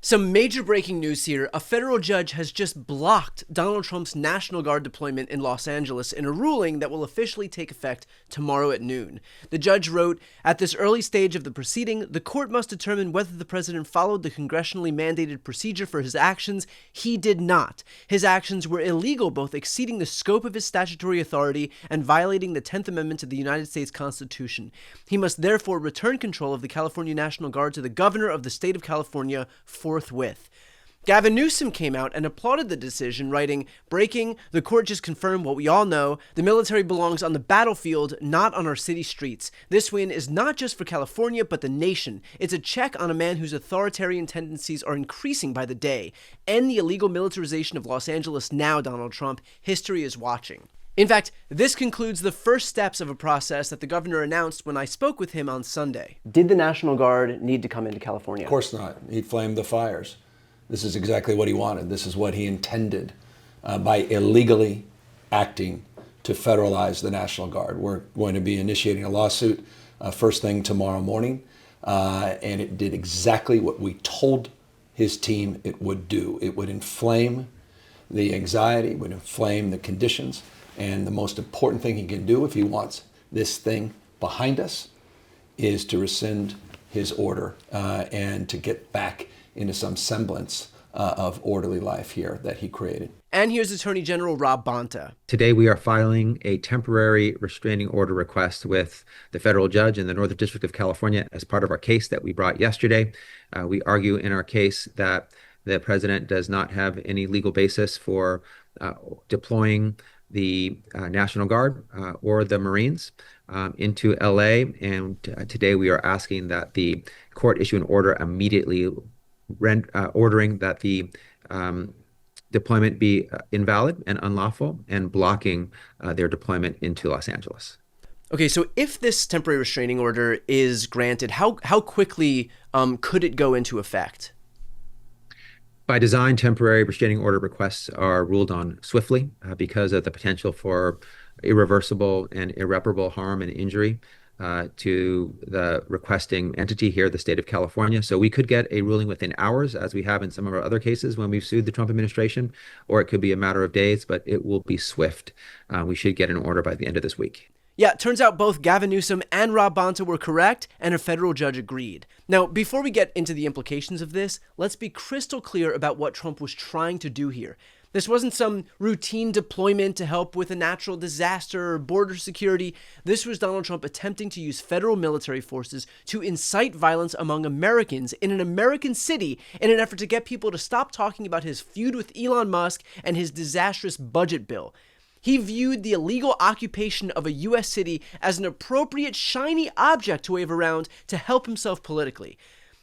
Some major breaking news here. A federal judge has just blocked Donald Trump's National Guard deployment in Los Angeles in a ruling that will officially take effect tomorrow at noon. The judge wrote, "At this early stage of the proceeding, the court must determine whether the president followed the congressionally mandated procedure for his actions. He did not. His actions were illegal, both exceeding the scope of his statutory authority and violating the 10th Amendment to the United States Constitution. He must therefore return control of the California National Guard to the governor of the state of California forthwith." Gavin Newsom came out and applauded the decision, writing, "Breaking, the court just confirmed what we all know. The military belongs on the battlefield, not on our city streets. This win is not just for California, but the nation. It's a check on a man whose authoritarian tendencies are increasing by the day. End the illegal militarization of Los Angeles now, Donald Trump. History is watching." In fact, this concludes the first steps of a process that the governor announced when I spoke with him on Sunday. Did the National Guard need to come into California? Of course not. He flamed the fires. This is exactly what he wanted. This is what he intended by illegally acting to federalize the National Guard. We're going to be initiating a lawsuit first thing tomorrow morning, and it did exactly what we told his team it would do. It would inflame the anxiety, it would inflame the conditions. And the most important thing he can do if he wants this thing behind us is to rescind his order and to get back into some semblance of orderly life here that he created. And here's Attorney General Rob Bonta. Today, we are filing a temporary restraining order request with the federal judge in the Northern District of California as part of our case that we brought yesterday. We argue in our case that the president does not have any legal basis for deploying the National Guard or the Marines into LA. And today we are asking that the court issue an order immediately ordering that the deployment be invalid and unlawful and blocking their deployment into Los Angeles. Okay, so if this temporary restraining order is granted, how quickly could it go into effect? By design, temporary restraining order requests are ruled on swiftly because of the potential for irreversible and irreparable harm and injury to the requesting entity here, the state of California. So we could get a ruling within hours, as we have in some of our other cases when we've sued the Trump administration, or it could be a matter of days, but it will be swift. We should get an order by the end of this week. Yeah, it turns out both Gavin Newsom and Rob Bonta were correct, and a federal judge agreed. Now, before we get into the implications of this, let's be crystal clear about what Trump was trying to do here. This wasn't some routine deployment to help with a natural disaster or border security. This was Donald Trump attempting to use federal military forces to incite violence among Americans in an American city in an effort to get people to stop talking about his feud with Elon Musk and his disastrous budget bill. He viewed the illegal occupation of a U.S. city as an appropriate, shiny object to wave around to help himself politically.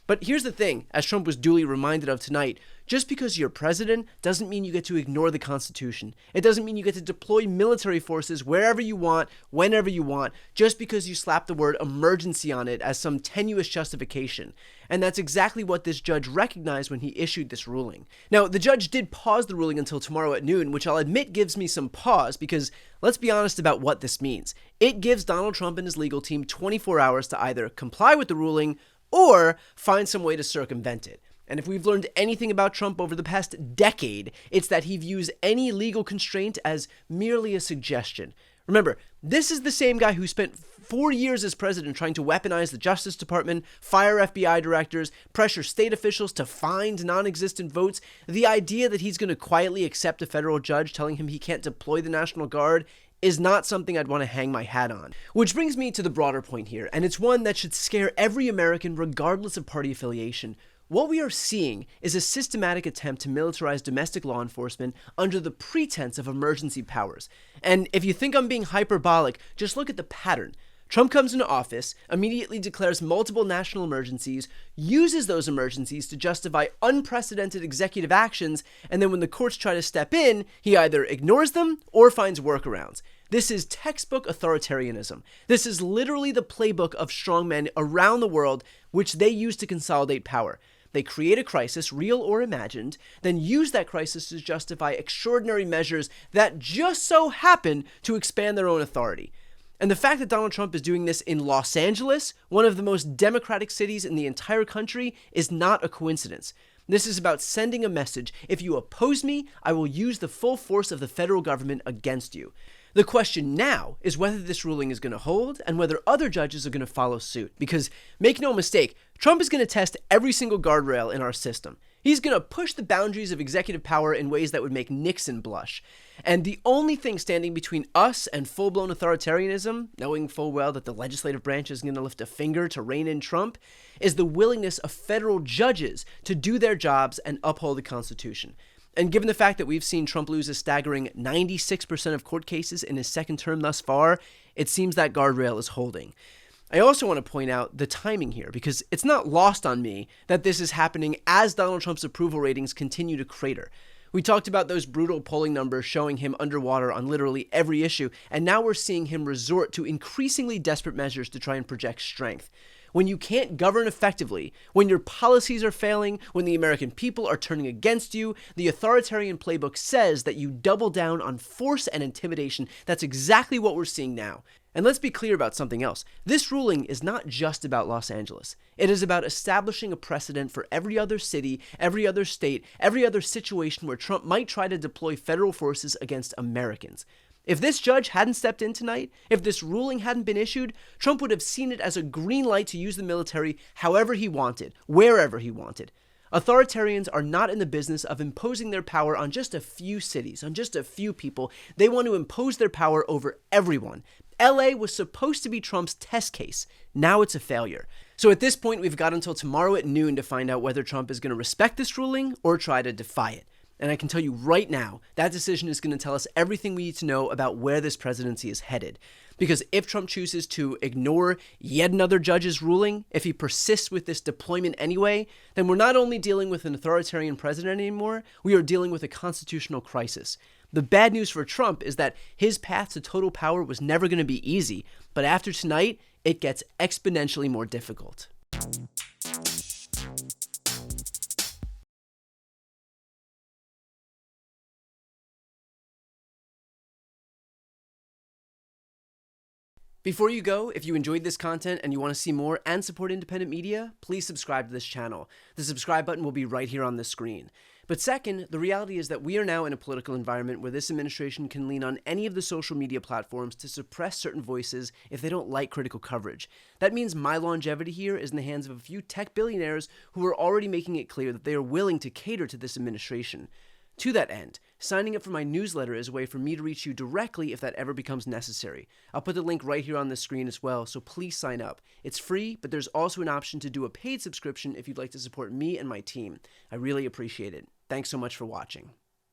But here's the thing, as Trump was duly reminded of tonight, just because you're president doesn't mean you get to ignore the Constitution. It doesn't mean you get to deploy military forces wherever you want, whenever you want, just because you slap the word emergency on it as some tenuous justification. And that's exactly what this judge recognized when he issued this ruling. Now, the judge did pause the ruling until tomorrow at noon, which I'll admit gives me some pause because let's be honest about what this means. It gives Donald Trump and his legal team 24 hours to either comply with the ruling or find some way to circumvent it. And if we've learned anything about Trump over the past decade, it's that he views any legal constraint as merely a suggestion. Remember, this is the same guy who spent 4 years as president trying to weaponize the Justice Department, fire FBI directors, pressure state officials to find non-existent votes. The idea that he's going to quietly accept a federal judge telling him he can't deploy the National Guard is not something I'd want to hang my hat on. Which brings me to the broader point here, and it's one that should scare every American regardless of party affiliation. What we are seeing is a systematic attempt to militarize domestic law enforcement under the pretense of emergency powers. And if you think I'm being hyperbolic, just look at the pattern. Trump comes into office, immediately declares multiple national emergencies, uses those emergencies to justify unprecedented executive actions, and then when the courts try to step in, he either ignores them or finds workarounds. This is textbook authoritarianism. This is literally the playbook of strongmen around the world, which they use to consolidate power. They create a crisis, real or imagined, then use that crisis to justify extraordinary measures that just so happen to expand their own authority. And the fact that Donald Trump is doing this in Los Angeles, one of the most democratic cities in the entire country, is not a coincidence. This is about sending a message. If you oppose me, I will use the full force of the federal government against you. The question now is whether this ruling is going to hold and whether other judges are going to follow suit. Because make no mistake, Trump is going to test every single guardrail in our system. He's going to push the boundaries of executive power in ways that would make Nixon blush. And the only thing standing between us and full-blown authoritarianism, knowing full well that the legislative branch isn't going to lift a finger to rein in Trump, is the willingness of federal judges to do their jobs and uphold the Constitution. And given the fact that we've seen Trump lose a staggering 96% of court cases in his second term thus far, it seems that guardrail is holding. I also want to point out the timing here, because it's not lost on me that this is happening as Donald Trump's approval ratings continue to crater. We talked about those brutal polling numbers showing him underwater on literally every issue, and now we're seeing him resort to increasingly desperate measures to try and project strength. When you can't govern effectively, when your policies are failing, when the American people are turning against you, the authoritarian playbook says that you double down on force and intimidation. That's exactly what we're seeing now. And let's be clear about something else. This ruling is not just about Los Angeles. It is about establishing a precedent for every other city, every other state, every other situation where Trump might try to deploy federal forces against Americans. If this judge hadn't stepped in tonight, if this ruling hadn't been issued, Trump would have seen it as a green light to use the military however he wanted, wherever he wanted. Authoritarians are not in the business of imposing their power on just a few cities, on just a few people. They want to impose their power over everyone. LA was supposed to be Trump's test case. Now it's a failure. So at this point, we've got until tomorrow at noon to find out whether Trump is going to respect this ruling or try to defy it. And I can tell you right now, that decision is going to tell us everything we need to know about where this presidency is headed. Because if Trump chooses to ignore yet another judge's ruling, if he persists with this deployment anyway, then we're not only dealing with an authoritarian president anymore, we are dealing with a constitutional crisis. The bad news for Trump is that his path to total power was never going to be easy, but after tonight, it gets exponentially more difficult. Before you go, if you enjoyed this content and you want to see more and support independent media, please subscribe to this channel. The subscribe button will be right here on the screen. But second, the reality is that we are now in a political environment where this administration can lean on any of the social media platforms to suppress certain voices if they don't like critical coverage. That means my longevity here is in the hands of a few tech billionaires who are already making it clear that they are willing to cater to this administration. To that end, signing up for my newsletter is a way for me to reach you directly if that ever becomes necessary. I'll put the link right here on the screen as well, so please sign up. It's free, but there's also an option to do a paid subscription if you'd like to support me and my team. I really appreciate it. Thanks so much for watching.